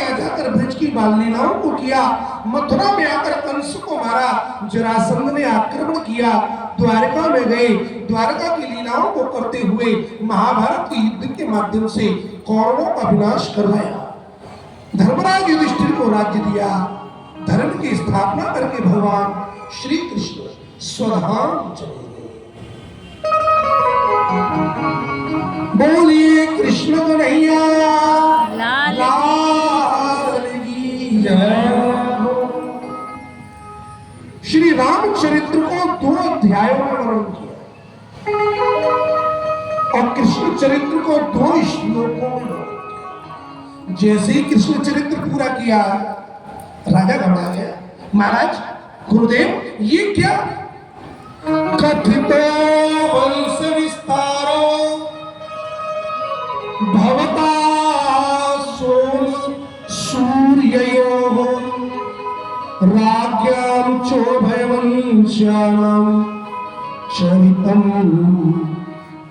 यहाँ जाकर ब्रज की बाल लीलाओं को किया, मथुरा में आकर कंस को मारा, जरासंध ने आक्रमण किया, द्वारका में गए, द्वारका की लीलाओं को करते हुए महाभारत के युद्ध के माध्यम से कौरवों का विनाश करवाया, धर्मराज युधिष्ठिर को राज्य दिया, धर्म की स्थापना करके भगवान श्री कृष्ण स्वधाम चले गए। बोलिए कृष्ण कन्हैया लाल की जय। श्री रामचरित्र को 2 अध्यायों में वर्णन किया और कृष्ण चरित्र को 2 श्लोकों में वर्णन किया। जैसे ही कृष्ण चरित्र पूरा किया, राजा घबरा गया, महाराज गुरुदेव ये क्या? कथितो वंश विस्तारो भवता सोम सूर्ययोः राज्ञां चोभयवंश्यानां चरितं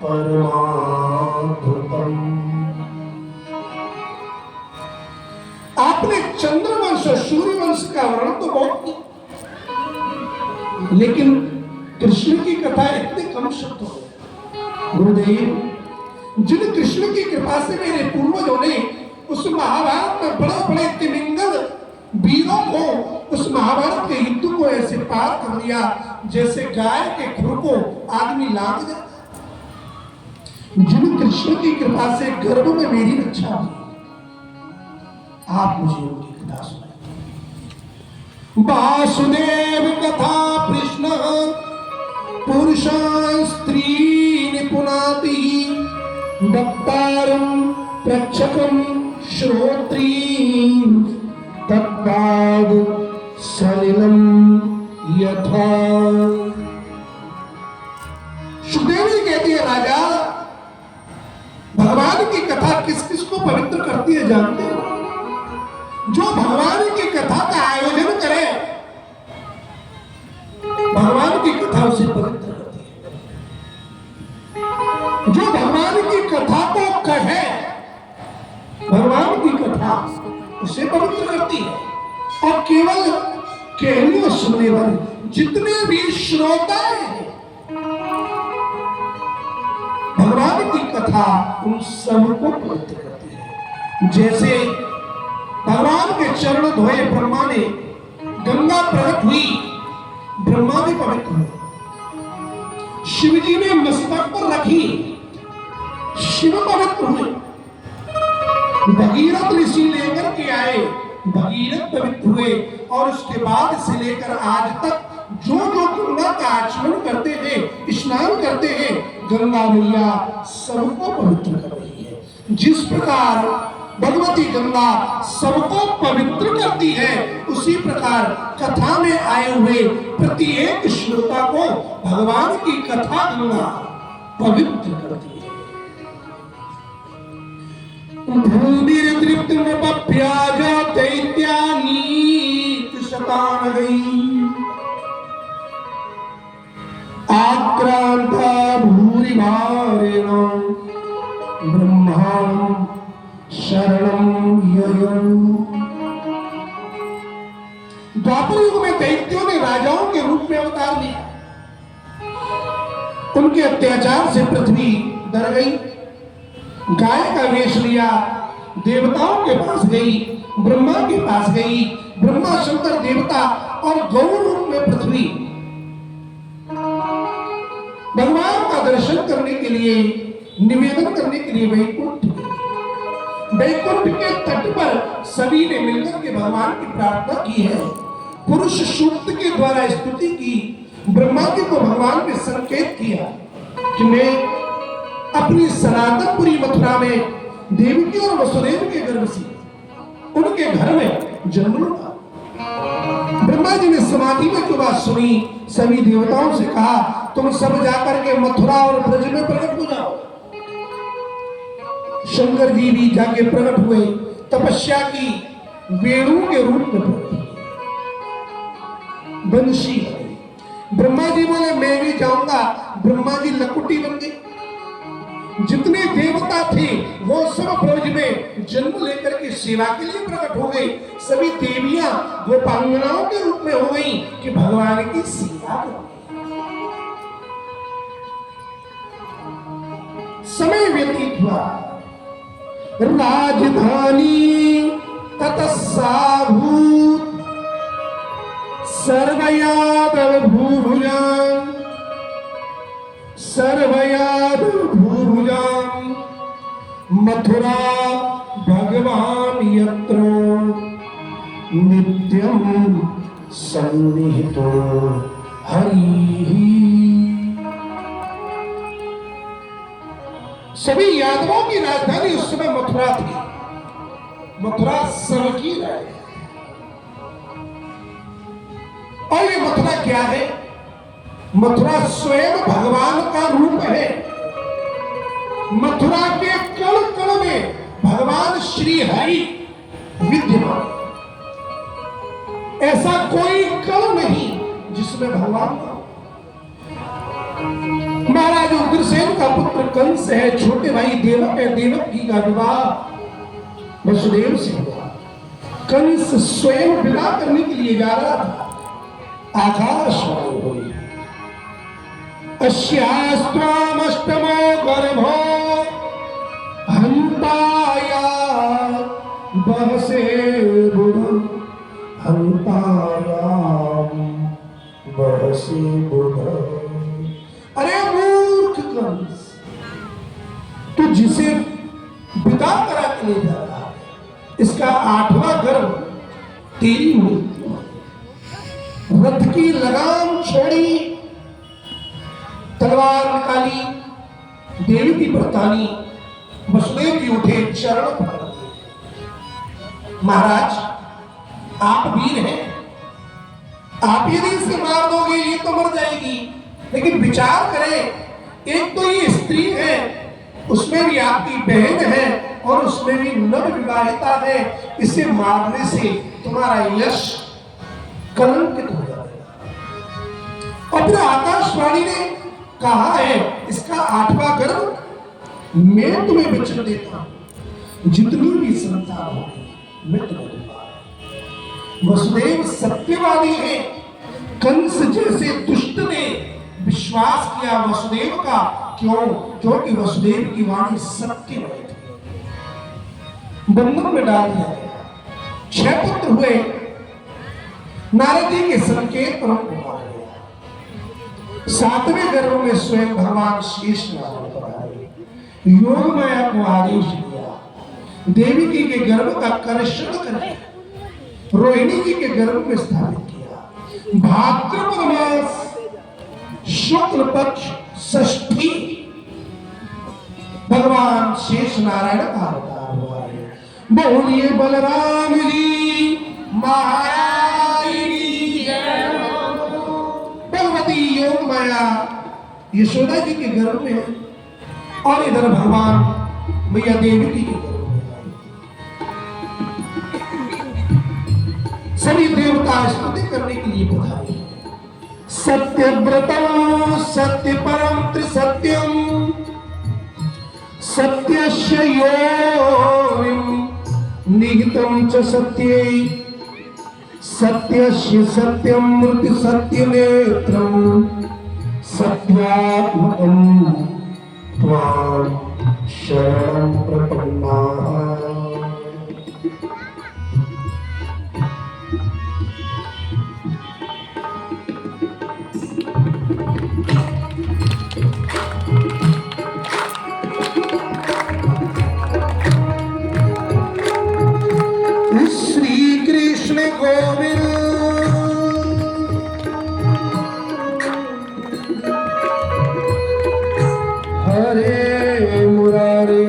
परमाद्भुतम्। आपने चंद्रवंश और सूर्यवंश का वर्णन तो बहुत किया, लेकिन कृष्ण की कथा इतने कम शब्द हो। गुरुदेव, जिन कृष्ण की कृपा से मेरे पूर्वजों ने उस महाभारत में बड़े बड़े तिमिंगल वीरों को उस महाभारत के युद्ध को ऐसे पार कर दिया जैसे गाय के खुर को आदमी लांग जाता। जिन कृष्ण की कृपा से गर्भ में मेरी रक्षा हुई, आप मुझे उनकी कथा सुनाइए। वासुदेव कथा कृष्ण पुरुष स्त्री निपुनाति वक्तारं प्रक्षकं श्रोत्री तत्पाद सलिलं यथा। सुखदेव जी कहती है, राजा भगवान की कथा किस किस को पवित्र करती है जानते हो? जो भगवान की कथा का आयोजन करे, भगवान की कथा उसे पवित्र करती है। जो भगवान की कथा को कहे, भगवान की कथा उसे पवित्र करती है। और केवल कहने और सुनने वाले जितने भी श्रोता हैं, भगवान की कथा उन सबको पवित्र करती है। जैसे भगवान के चरण धोए ब्रह्मा ने, गंगा प्रकट हुई, ब्रह्मा भी पवित्र हुए। शिव जी ने मस्तक पर रखी, शिव पवित्र हुए। भगीरथ ऋषि लेकर के आए, भगीरथ पवित्र हुए। और उसके बाद से लेकर आज तक जो जो गंगा का आचमन करते थे, स्नान करते हैं, गंगा मैया सबको पवित्र कर रही है। जिस प्रकार भगवती गंगा सबको पवित्र करती है, उसी प्रकार कथा में आए हुए प्रत्येक श्रोता को भगवान की कथा गंगा पवित्र करती है। भूमिर तृप्त नृपभ्याजा दैत्यानीत शतान गई आक्रांता भूरि भारेण ब्रह्मा शरणं ययम्। द्वापर युग में दैत्यों ने राजाओं के रूप में अवतार लिया। उनके अत्याचार से पृथ्वी डर गई, गाय का वेश लिया, देवताओं के पास गई, ब्रह्मा के पास गई। ब्रह्मा शंकर देवता और गौ रूप में पृथ्वी भगवान का दर्शन करने के लिए, निवेदन करने के लिए वैकुंठ के तट पर सभी ने मिलकर के भगवान की प्रार्थना की है। पुरुष सूक्त के द्वारा स्तुति की, ब्रह्मा जी को भगवान ने संकेत किया कि मैं अपनी सनातनपुरी मथुरा में देवकी और वसुदेव के गर्भ से उनके घर में जन्म लूंगा। ब्रह्मा जी ने समाधि में जो बात सुनी, सभी देवताओं से कहा तुम सब जाकर के मथुरा और ब्रज में प्रकट हो जाओ। शंकर जी भी जाके प्रकट हुए, तपस्या की, वेणु के रूप में प्रकट हुए, बंशी। ब्रह्मा जी बोले मैं भी जाऊंगा, ब्रह्मा जी लकुटी बन गई। जितने देवता थे वो सब ब्रज में जन्म लेकर के सेवा के लिए प्रकट हो गए। सभी देवियां गोपांगनाओं के रूप में हो गई कि भगवान की सेवा करो। समय व्यतीत हुआ, राजधानी ततस्साभूत सर्वयादव भूभुजां मथुरा भगवान यत्र नित्यं सन्निहितो हरि। सभी यादवों की राजधानी उस समय मथुरा थी। मथुरा सबकी राजधानी। और ये मथुरा क्या है? मथुरा स्वयं भगवान का रूप है। मथुरा के कण कण में भगवान श्री हरि विद्यमान। ऐसा कोई कण नहीं जिसमें भगवान ना। महाराज उग्रसेन का पुत्र कंस है। छोटे भाई देवक है। देवकी का विवाह वसुदेव से हुआ। कंस स्वयं विदा करने के लिए जा रहा था। आकाशवाणी हुई, अस्यास्त्वामष्टमो गर्भो हंताया बहसे बुध हंतायाम बहसे बुध। अरे मूर्ख कंस, तू जिसे विदा करा के ले जा रहा है, इसका 8वां गर्भ तेरी मृत्यु। रथ की लगाम छोड़ी, तलवार निकाली, देवी की बरतानी, वसुदेव जी उठे, चरण पकड़ लिए। महाराज आप वीर हैं, आप यदि इसे मार दोगे ये तो मर जाएगी, लेकिन विचार करें, एक तो ये स्त्री है, उसमें भी आपकी बहन है और उसमें भी नव विवाहिता है। इसे मारने से तुम्हारा यश कलंकित हो जाएगा। और फिर आकाशवाणी ने कहा है इसका 8वां गर्भ मैं तुम्हें वचन देता हूं, जितनी भी संतान होगी मैं तुम्हें दूंगा। वसुदेव सत्यवादी है। कंस जैसे दुष्ट ने विश्वास किया वसुदेव का। क्यों? क्योंकि वसुदेव की वाणी सत्य रही थी। बंधन में डाल दिया गया। 6 पुत्र हुए। नारद जी के संकेत पर उनको मारा गया। 7वें गर्भ में स्वयं भगवान शेष नारायण पर आए। योग माया को आदेश दिया। देवी जी के गर्भ का कर्षण करके रोहिणी जी के गर्भ में स्थापित किया। भाद्रपद मास शुक्ल पक्ष षष्ठी भगवान शेष नारायण का अवतार हुआ है। बोलिए बलराम जी महाराज की जय। भगवती योग माया यशोदा जी के गर्भ में है और इधर भगवान मैया देवी जी के गर्भ में है। सभी देवता स्तुति करने के लिए पधारे। सत्यव्रतम सत्य परम त्रिसत्यम सत्यस्य योनिम निहितम च सत्ये सत्यस्य सत्यम मृत्यु सत्य नेत्रम सत्यात्मकम त्वां शरणं प्रपन्नाः। गोविंद हरे मुरारे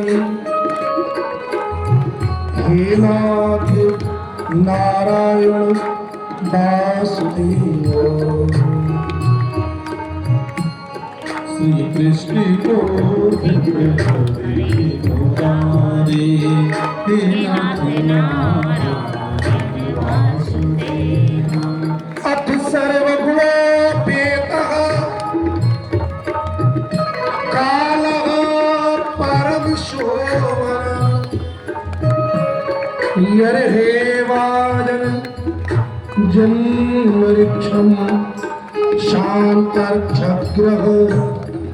हे नाथ नारायण वासुदेव। श्री कृष्ण गोविंद हरे मुरारे हे नाथ नारायण अथ सर्वगुणोपेतः कालः यर्हेवाजन जन्मरिक्षम शांतर्क्षग्रह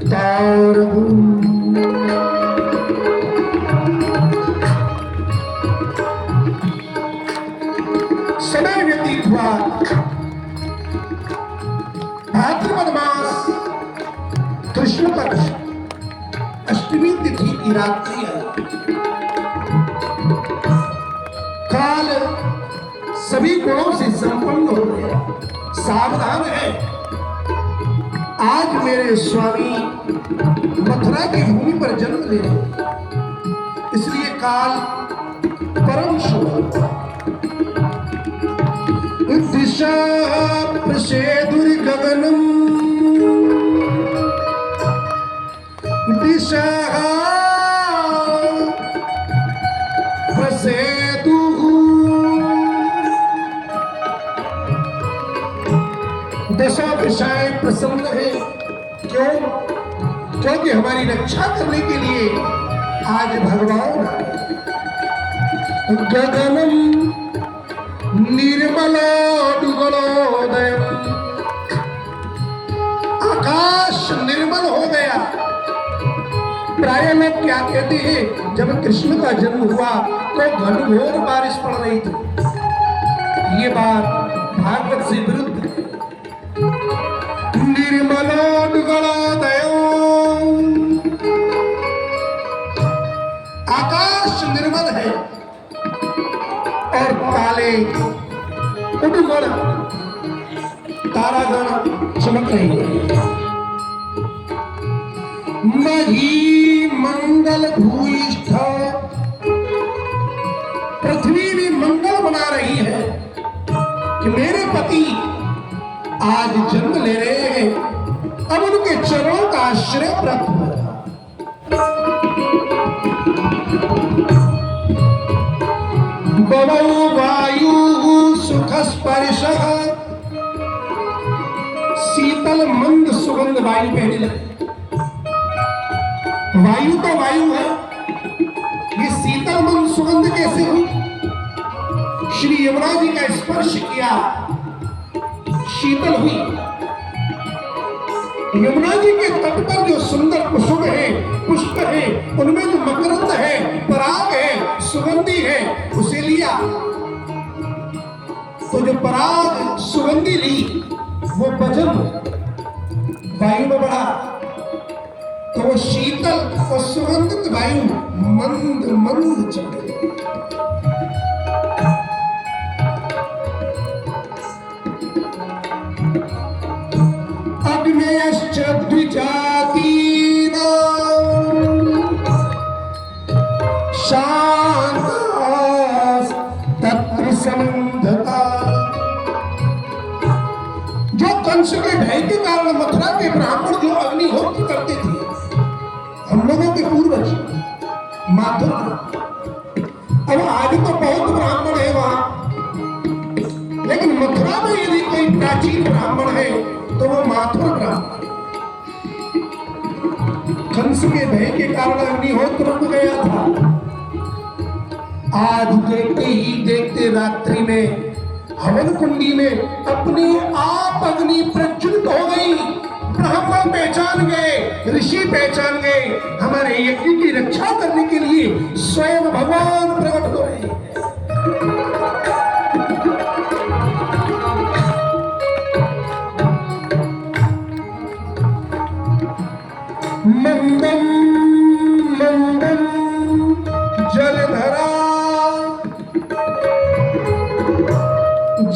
तारगुम। समय व्यतीत हुआ। भाद्रपद मास कृष्ण पक्ष अष्टमी तिथि की रात्रि आई। काल सभी गुणों से संपन्न हो गया। सावधान है, आज मेरे स्वामी मथुरा की भूमि पर जन्म ले रहे, इसलिए काल परम शुभ। दिशा प्रसेदुर्गगनम दिशा प्रसेदु। दशा दिशाएं प्रसन्न है। क्यों? क्योंकि हमारी रक्षा करने के लिए आज भगवान गगनम निर्मलोदय, आकाश निर्मल हो गया। प्राय लोग क्या कहते हैं, जब कृष्ण का जन्म हुआ तो घनघोर बारिश पड़ रही थी। ये बात भागवत से विरुद्ध है। निर्मलोदय, आकाश निर्मल है और काले उडगण तारागण चमक रही है। मही मंगल भूयिष्ठ, पृथ्वी भी मंगल बना रही है कि मेरे पति आज जन्म ले रहे हैं। अब उनके चरणों का आश्रय प्राप्त हुआ। बवौ वायु सुख स्पर्श, शीतल मंद सुगंध वायु बहने लगी। वायु तो वायु है, ये शीतल मंद सुगंध कैसे हुई? श्री यमुना जी का स्पर्श किया, शीतल हुई। यमुना जी के तट पर जो सुंदर कुसुम है, पुष्प है, उनमें जो मकरंद है, पराग है, सुगंधी है, उसे लिया। तो जो पराग सुगंधी ली वो वजन वायु में बढ़ा, तो वो शीतल और सुगंधित वायु मंद मंद चल गई। अग्नेयश्च द्विजातीनां शान्तास् तत्र समन्धता। जो कंस के भय के कारण मथुरा के ब्राह्मण जो अग्निहोत्र करते थे, हम लोगों के पूर्वज माथुर, अब आज तो बहुत ब्राह्मण है वहां, लेकिन मथुरा में यदि कोई प्राचीन ब्राह्मण है तो वो माथुर ब्राह्मण। कंस के भय के कारण अग्निहोत्र रुक गया था। आज देखते ही देखते रात्रि में हवन कुंडी में अपने आप अग्नि प्रज्वलित हो गई। ब्राह्मण पहचान गए, ऋषि पहचान गए, हमारे यज्ञ की रक्षा करने के लिए स्वयं भगवान प्रकट हो रहे हैं। मंदम मंदम जलधरा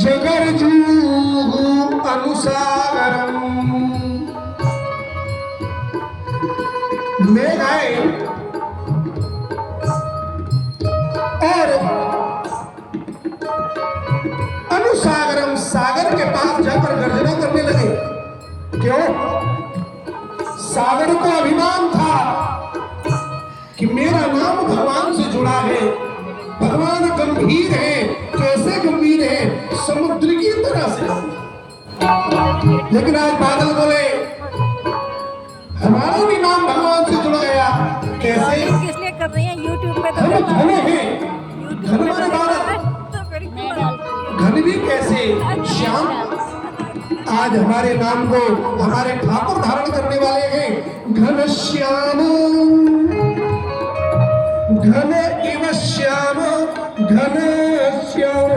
जगर्जूः अनुसागरम। मेघ आए और अनुसागरम, सागर के पास जाकर गर्जना करने लगे। क्यों? सागर को अभिमान था कि मेरा नाम भगवान से जुड़ा है, भगवान गंभीर है। कैसे गंभीर है? समुद्र की तरह से। लेकिन आज बादल बोले हमारा भी नाम भगवान से जुड़ गया। कैसे? किस लिए कर रही हैं? YouTube पे तो हम घने हैं, घने वाले भारत से श्याम, आज हमारे नाम को हमारे ठाकुर धारण करने वाले हैं घनश्याम, घन इव श्याम, घनश्याम।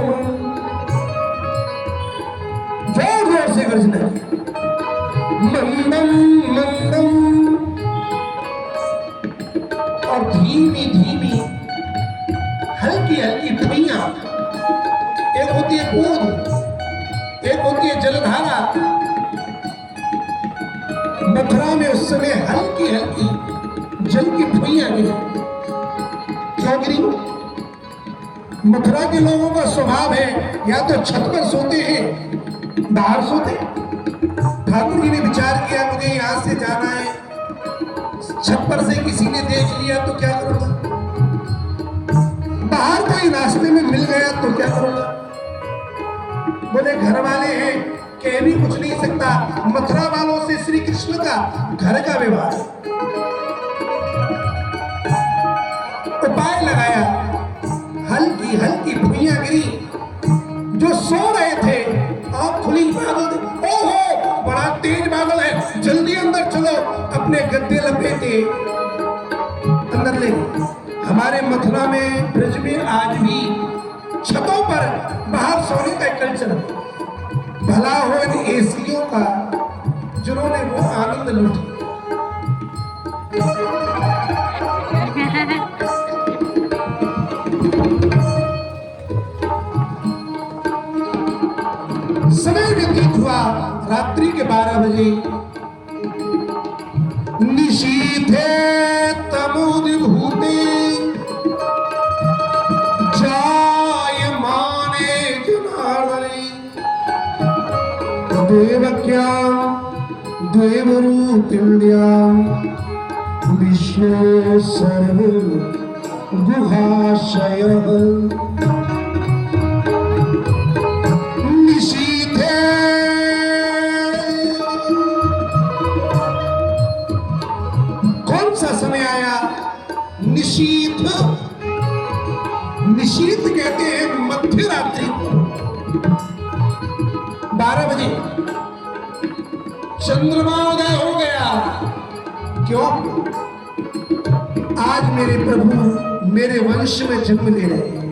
जोर जोर से गर्जना, मंदम मंदम, और धीमी धीमी हल्की हल्की ठुइयां, एक होती है बूंद, एक होती है जलधारा। मथुरा में उस समय हल्की हल्की जल की ठुइयां गिरी। क्यों गिरी? मथुरा के लोगों का स्वभाव है या तो छत पर सोते हैं, बाहर सोते। ठाकुर जी ने विचार किया मुझे यहां से जाना है, छत पर से किसी ने देख लिया तो क्या करूंगा, बाहर कोई रास्ते में मिल गया तो क्या करूंगा। बोले घर वाले हैं, कह भी कुछ नहीं सकता, मथुरा वालों से श्री कृष्ण का घर का व्यवहार। उपाय लगाया, हल्की हल्की भुइयां गिरी, जो सो रहे थे आंख खुली, बादल, ओहो बड़ा तेज बादल है, जल्दी अंदर चलो, अपने गद्दे लपेटे अंदर ले। हमारे मथुरा में, ब्रज में आज भी छतों पर बाहर सोने का कल्चर है। भला हो इन एसियों का जिन्होंने वो आनंद लूटा। समय व्यतीत हुआ, रात्रि के 12 बजे। निशीथे तमुद्भूते देवक्यां देवरूपिण्यां विष्णु सर्व गुहाशयः निशीथे। कौन सा समय आया? निशीथ। निशीथ कहते हैं मध्य रात्रि को, 12 बजे चंद्रमा उदय हो गया। क्यों? आज मेरे प्रभु मेरे वंश में जन्म ले रहे हैं।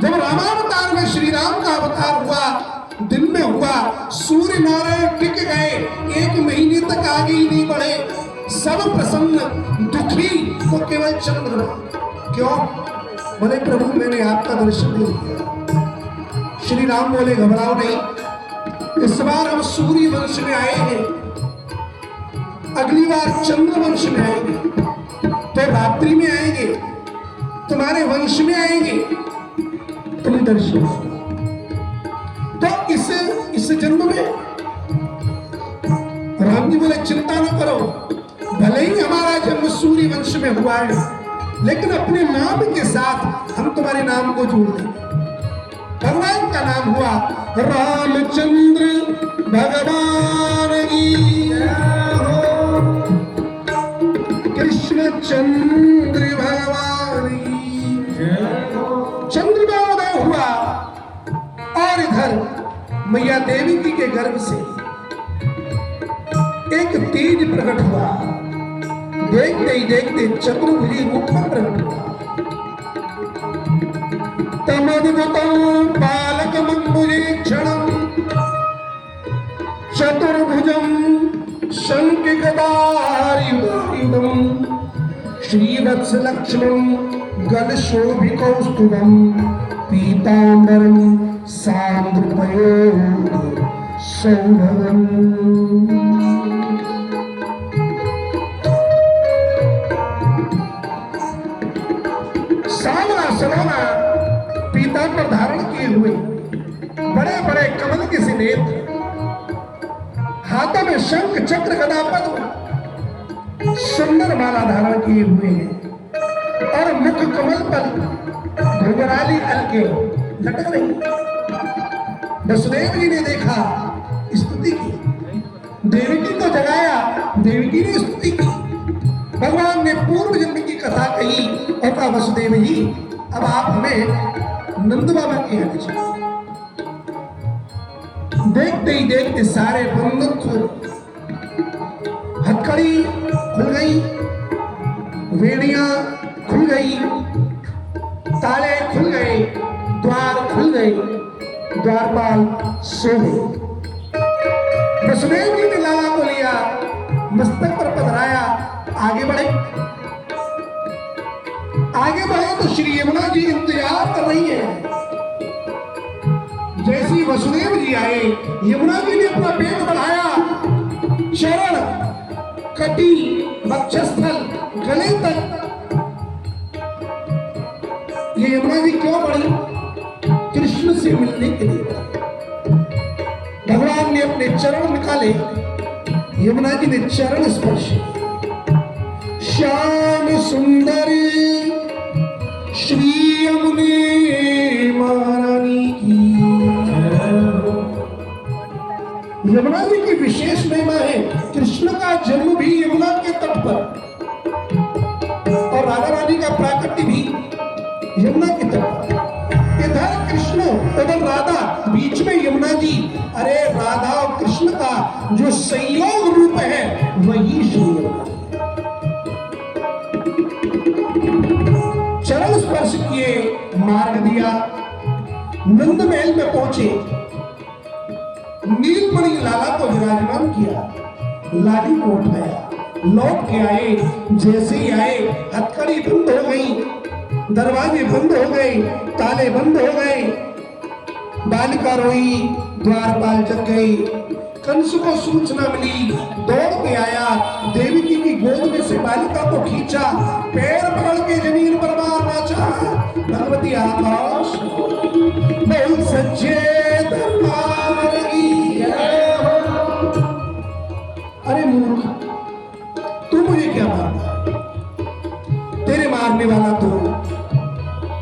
जब रामावतार में श्री राम का अवतार हुआ, दिन में हुआ, सूर्य नारायण टिक गए, 1 महीने तक आगे ही नहीं बढ़े, सब प्रसन्न, दुखी तो केवल चंद्रमा। क्यों? बोले प्रभु मैंने आपका दर्शन नहीं किया। श्री राम बोले घबराओ नहीं, इस बार हम सूर्य वंश में आए हैं, अगली बार चंद्र वंश में आएंगे, तो रात्रि में आएंगे, तुम्हारे वंश में आएंगे, तुम दर्शन। तो इस जन्म में राम जी बोले चिंता न करो, भले ही हमारा जन्म सूर्य वंश में हुआ है, लेकिन अपने नाम के साथ हम तुम्हारे नाम को जोड़ देंगे। भगवान का नाम हुआ रामचंद्र भगवान की, कृष्ण चंद्र भगवान की। चंद्रोदय हुआ और इधर मैया देवी जी के गर्भ से एक तेज प्रकट हुआ। देखते ही देखते चतुर्भुजी रूप में प्रकट हुआ। तमद्भुतं बालकमम्बुजेक्षणं चतुर्भुजं शङ्खगदायुधं श्रीवत्सलक्ष्मणं गलशोभिकौस्तुभं पीताम्बरं सान्द्रपयोध सौभगम्। सावना सलोना पीताम्बर धारण किए हुए, बड़े बड़े कमल के से नेत्र, हाथों में शंख चक्र गदा पद्म, सुंदर माला धारण किए हुए हैं, और मुख कमल पर घुंघराली अलके लटक रही। वसुदेव जी ने देखा, स्तुति की, देवकी को जगाया, देवकी ने स्तुति की। भगवान ने पूर्व जन्म की कथा कही और कहा वसुदेव जी अब आप हमें नंद बाबा के यहाँ चले। देखते ही देखते सारे बंधन खुल, हथकड़ी खुल गई, वेड़ियां खुल गई, ताले खुल गए, द्वार खुल गए, द्वारपाल सो गए। वसुदेव जी ने लाला को लिया, मस्तक पर पधराया, आगे बढ़े। आगे बढ़े तो श्री यमुना जी इंतजार कर रही है। जैसे वसुदेव जी आए, यमुना जी ने अपना पेट बढ़ाया, चरण, कटी, वक्षस्थल, गले तक। ये यमुना जी क्यों बढ़ी? कृष्ण से मिलने के लिए। भगवान ने अपने चरण निकाले, यमुना जी ने चरण स्पर्श। श्याम सुंदरी श्री यमुने महारानी की। यमुना जी की विशेष महिमा है। कृष्ण का जन्म भी यमुना के तट पर और राधा रानी का प्राकट्य भी यमुना के तट पर। इधर कृष्ण उधर राधा, बीच में यमुना जी। अरे राधा और कृष्ण का जो संयोग रूप है वही श्री यमुना। चरण स्पर्श किए, मार्ग दिया, नंद महल में पहुंचे, नीलमणि लाला को विराजमान किया, लाली को उठाया, लौट के आए। जैसे ही आए हथकड़ी बंद हो गई, दरवाजे बंद हो गए, ताले बंद हो गए, बालिका रोई, द्वारपाल जग गई। कंस को सूचना मिली, दौड़ के आया, देवी जी की गोद में से बालिका को खींचा, पैर पकड़ के जमीन पर मारना चाहा। भगवती आकाश बोल सच्चे दरबार की। अरे मूर्ख, तू मुझे क्या मारता? तेरे मारने वाला तो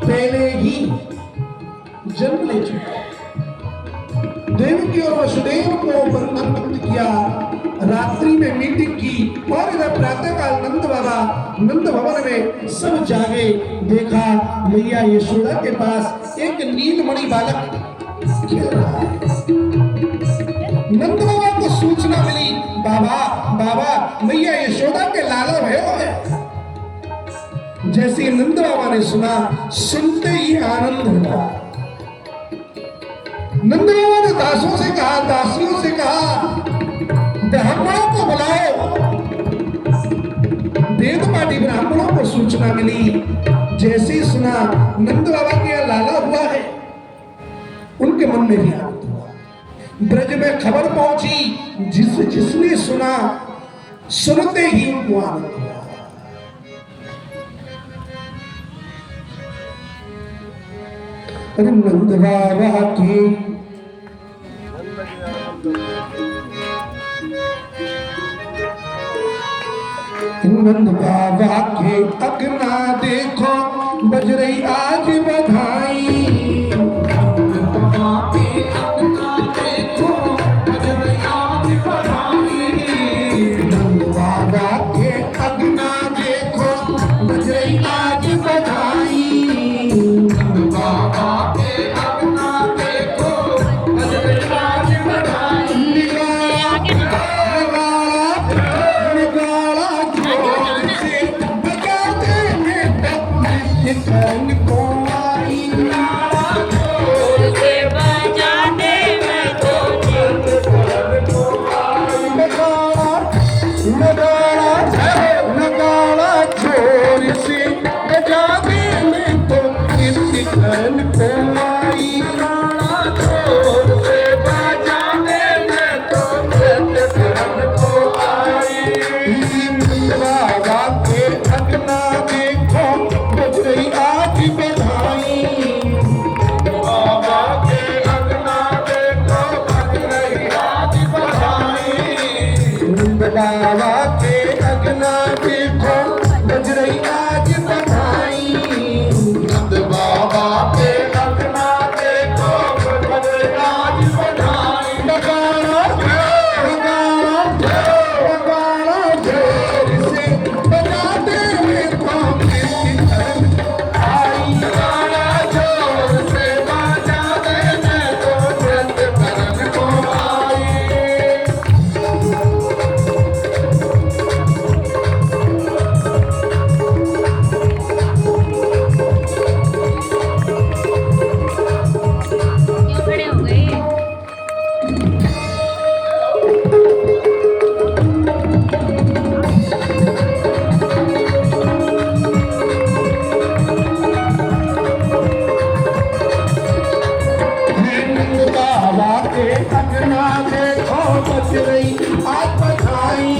पहले ही जन्म ले चुका। देवकी और वसुदेव को बंधन मुक्त किया, रात्रि में मीटिंग की और इधर प्रातःकाल नंद भवन में सब जागे। देखा मैया यशोदा के पास एक नीलमणि बालक खेल रहा है। नंद बाबा को सूचना मिली, बाबा बाबा मैया यशोदा के लाला भयो है। जैसे नंद बाबा ने सुना, सुनते ही आनंद हुआ। नंद बाबा ने दासों से कहा, दासियों से कहा, ब्राह्मणों को बुलाओ। वेद पाठी ब्राह्मणों को सूचना मिली। जैसे ही सुना नंद बाबा के यहाँ लाला हुआ है, उनके मन में भी आनंद हुआ। ब्रज में खबर पहुंची, जिसने सुना, सुनते ही उनको आनंद हुआ। नंद बाबा की नंद बाबा के अगना देखो बज रही आज बधाई। नंद बाबा के अगना देखो बज रही आज बधाई। नंद बाबा के अगना देखो बज रही आज बधाई। नंद बाबा के अगना देखो बज रही आज बधाई। निकाल को आई जोर से बजाने में तो नगाड़ा जोर से बजाने में तो निकाल को आई। जोर से बजाने में तो निकाल को आई। बाबा के अगना देखो बज रही आज बधाई। बाबा के अगना देखो बज रही आज बधाई। बाबा के अगना देखो बज रही आज बधाई। नंद बाबा के अगना बज रही आज बधाई।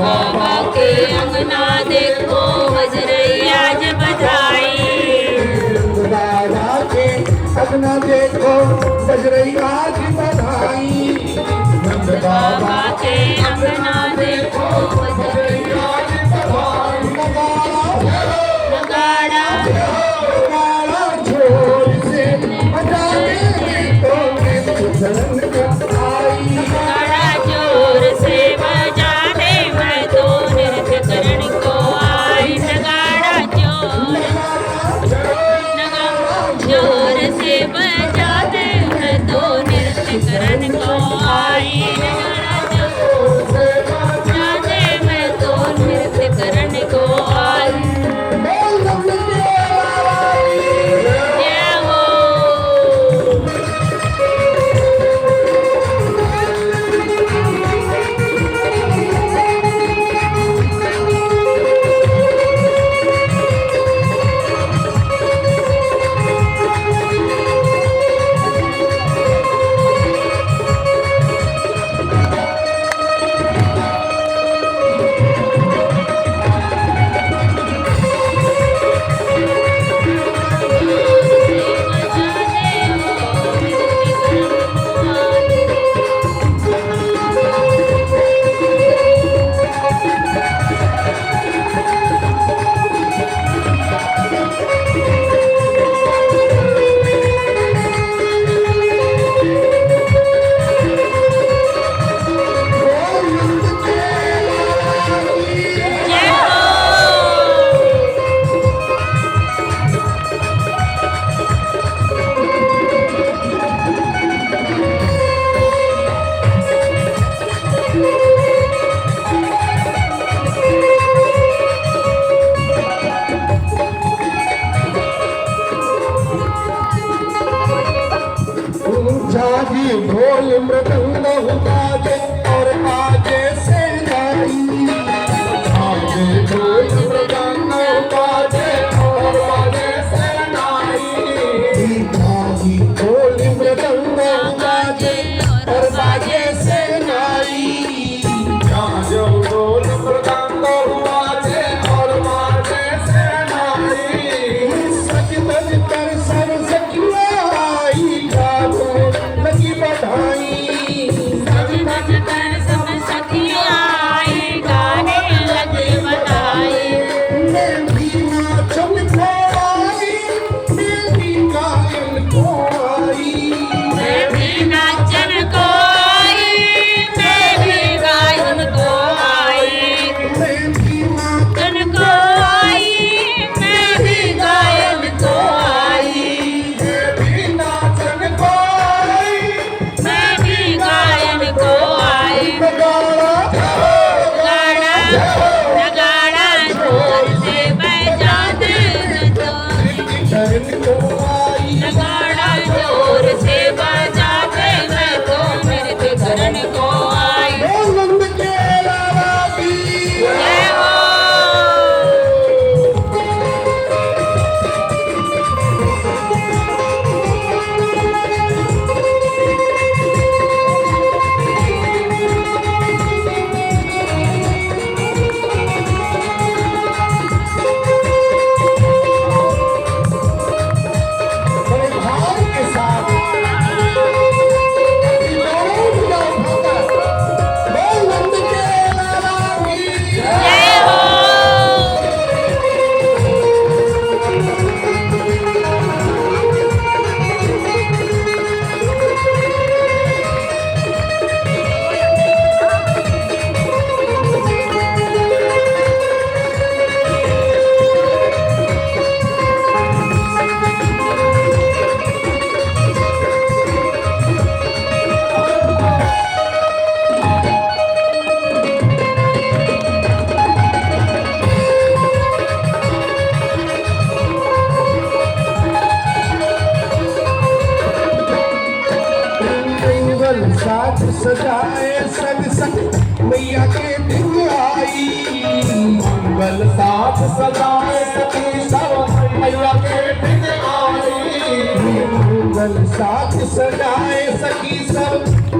बाबा के अंगना देखो बज रही आज बधाई। बाबा के अंगना देखो बज रही आज बधाई। बाबा के अंगना देखो बज रही आज बधाई। नगाड़ा नगाड़ा जोर से बजाने तो शरण आई। नगाड़ा जोर से बजा दे मैं तो नृत्य करण को आई। नगाड़ा जोर से बजा दे मैं तो नृत्य करण को आई। नगाड़ा जोर से बजा दे मैं तो नृत्य करण को आई। जय हो जागी ढोल मृदंग बाजे और बाजे से नाई। जागी ढोल मृदंग बाजे और बाजे से नाई। जागी ढोल मृदंग बाजे और बाजे से नाई। जागो ढोल मृदंग बाजे और बाजे से नाई। सज धज कर सब सखियाँ आई गावो लगी बधाई। सज धज कर सब सखियाँ आई गाने लगी बधाई। मैं भी नाचन को आई, मैं भी गायन को आई। मैं भी नाचन को आई, मैं भी गायन को आई। मैं भी नाचन नाचन को आई, मैं भी गायन को आई। मैं भी नाचन को आई। मैं भी गायन को आई। नगाड़ा नगाड़ा जोर से बजा दे तो शरण को आई। नगाड़ा जोर से बजा दे मैं तो नृत्य करण को आई। नंद के लाला की जय हो बड़े भाव के साथ नंद के लाला की जय हो मंगल साथ सजाए सग सग मैया के दिन आई। मंगल साथ सजाए सखी सब मैया के दिन आई। मंगल साथ सजाए सखी सब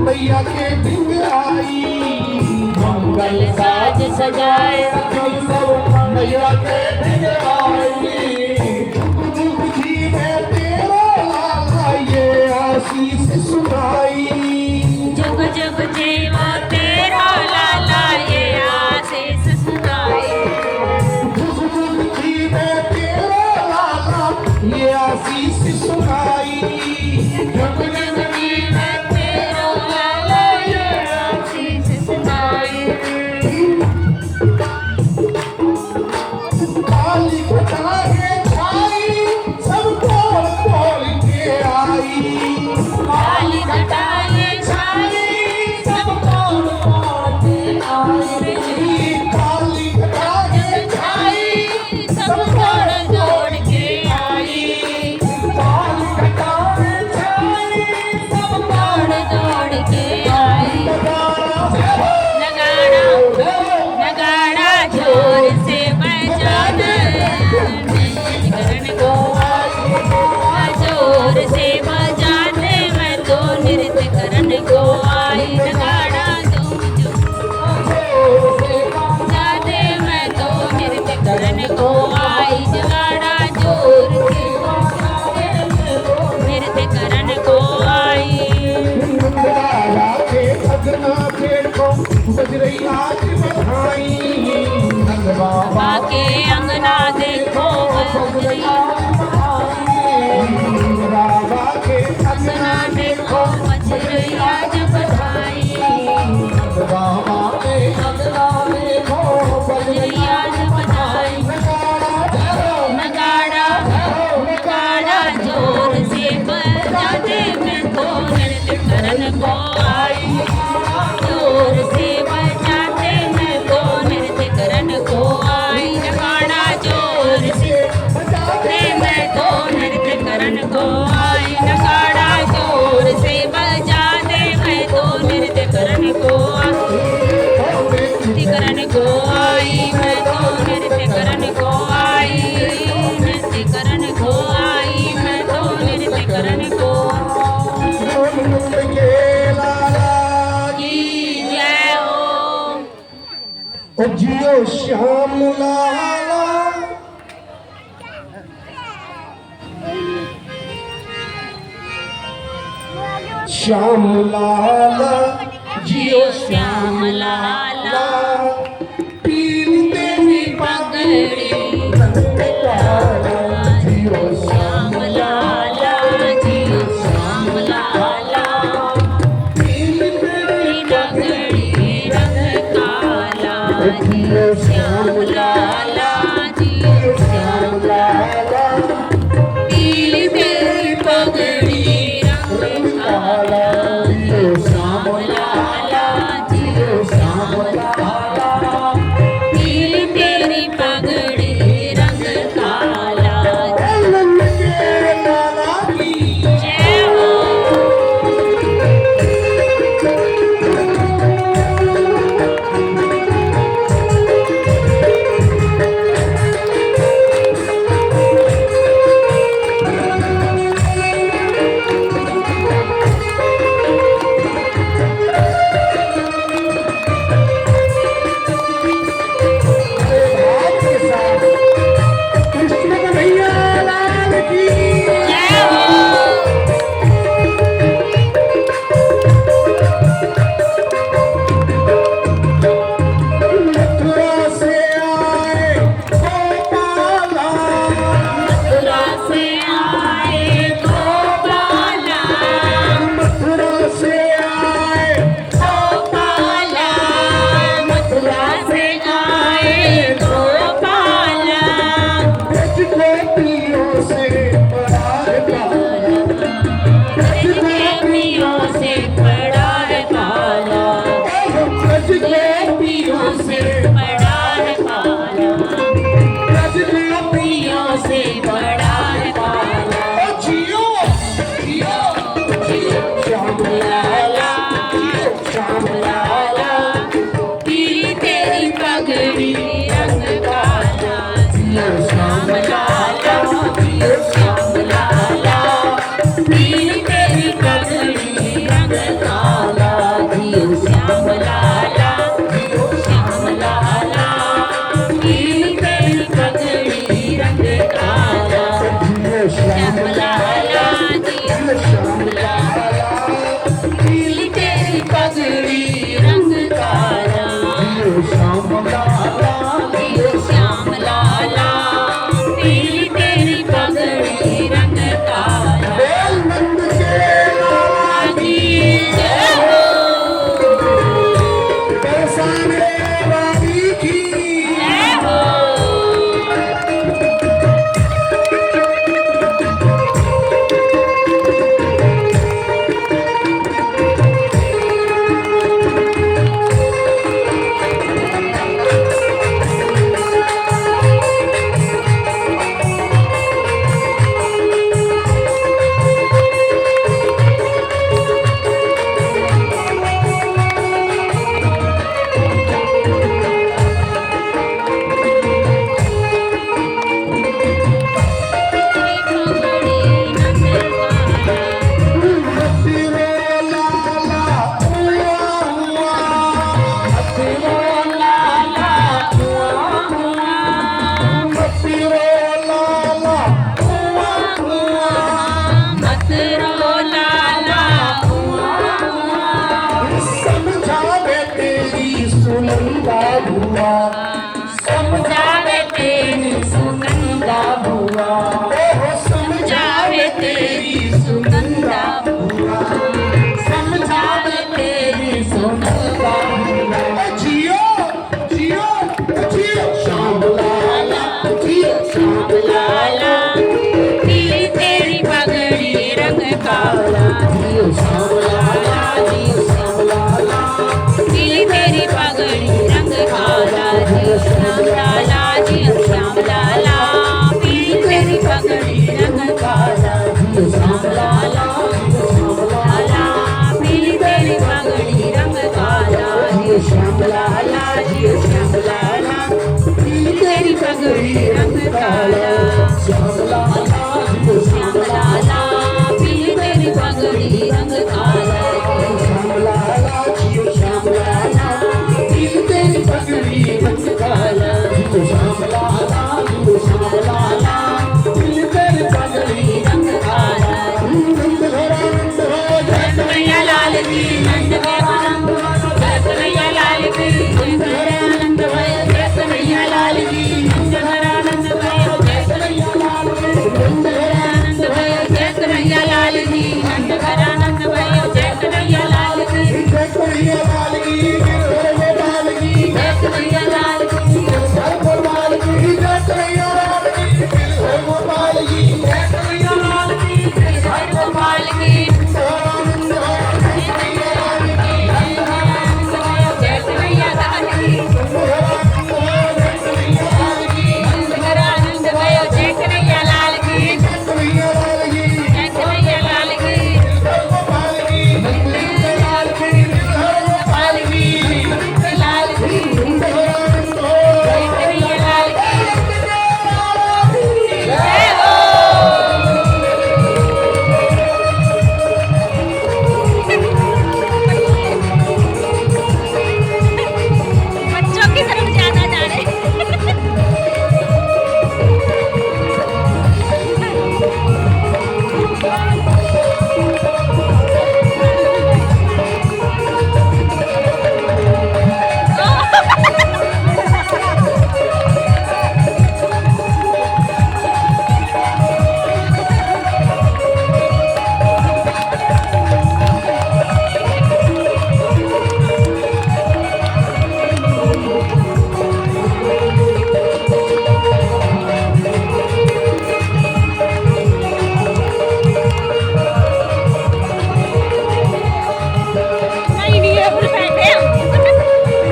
मैया के ढिंग आई मंगल साज सजाए मैया के ढिंग आई जी में तेरा लाला ये आशीष सुनाई जुग जुग जीवो तेरा लाला ये आशीष सुनाए जी में तेरा लाला ये आशीष सुनाई जुग जुग जीवो तेरा लाला ये आशीष सुनाए काली कटाए छाई सब तोड़ तोड़ के आई काली घटाए छाए सब तोड़ तोड़ के आए काली कटाए छाई सब तोड़ तोड़ के आई काली कटाए छाई सब तोड़ तोड़ के आई नगाड़ा नगाड़ा जोर से बजाना करण को जोर से बजाने मैं तो नृत्य करन को आई नगाड़ा बजाने मैं तो नृत्य करन को आई नगाड़ा जोर से बजाने नृत्य करन को आई नगाड़ा के भजना देखो बज रही आज बधाई नंद बाबा बाके अंगना देखो बजरिया बाबा के अंगना देखो बजरिया जब बधाई बाबा के अगला देखो बजरिया जब बधाई नगाड़ा नगाड़ा जोर से बजाते मैं तो नृत्य करन को आई जोर से बजाते मैं तो नृत्य करन को आई नगाड़ा जोर से बजाते मैं तो नृत्य करन को आई नगाड़ा जोर से बजाते मैं तो नृत्य करन को नृत्य करन को आई मैं तो नृत्य करन को आई नृत्य करन को आई मैं तो नृत्य करन को की जय हो ओ जियो श्याम लाला श्याम लाला जियो श्याम लाला पीर तेरी पगड़ी जियो श्याम लाला जियो श्याम लाला पीर तेरी पगड़ी रंग काला जियो श्याम लाला जियो श्याम लाला पीली तेरी पगड़ी रंग काला जियो श्याम लाला जियो श्याम लाला जियो श्याम लाला पीली तेरी पगड़ी रंग काला जियो श्याम लाला जियो श्याम लाला पीली तेरी पगड़ी रंग काला श्याम लाला जियो श्याम लाला पीली तेरी पगड़ी रंग काला श्याम लाला जियो श्याम लाला पीली तेरी पगड़ी रंग काला जियो श्याम लाला जियो श्याम लाला पीली तेरी पगड़ी रंग काला नंद घोड़ा नंद हो जय कन्हैया लाल की नंद घोड़ा नंद जय कन्हैया लाल की नंद घोड़ा नंद जय कन्हैया लाल की नंद घोड़ा नंद जय कन्हैया लाल की नंद घोड़ा नंद जय कन्हैया लाल की नंद घोड़ा नंद जय कन्हैया लाल की जय कन्हैया लाल की जय कन्हैया लाल की जय गोपाल की जय कन्हैया लाल की जय गोपाल की जय कन्हैया लाल की जय गोपाल की आनंद हो जय कन्हैया लाल की नंद घोड़ा नंद जय कन्हैया लाल की कन्हैया लाल की जय कन्हैया लाल की गोपाल की लाल की गोपाल की लाल की आनंद हो जय कन्हैया लाल की जय हो बच्चों की तरफ ज्यादा जा रहे नहीं नहीं ये फुल पैंट है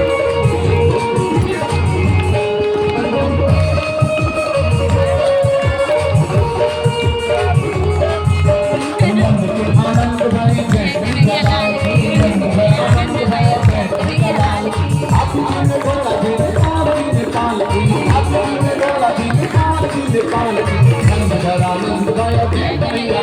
आनंद भाई जय कन्हैया लाल की आनंद भाई कन्हैया लाल की आपने बोला नेपाल की नेपाल की आपने बोला नेपाल की नेपाल की नंद घोड़ा नंद जय कन्हैया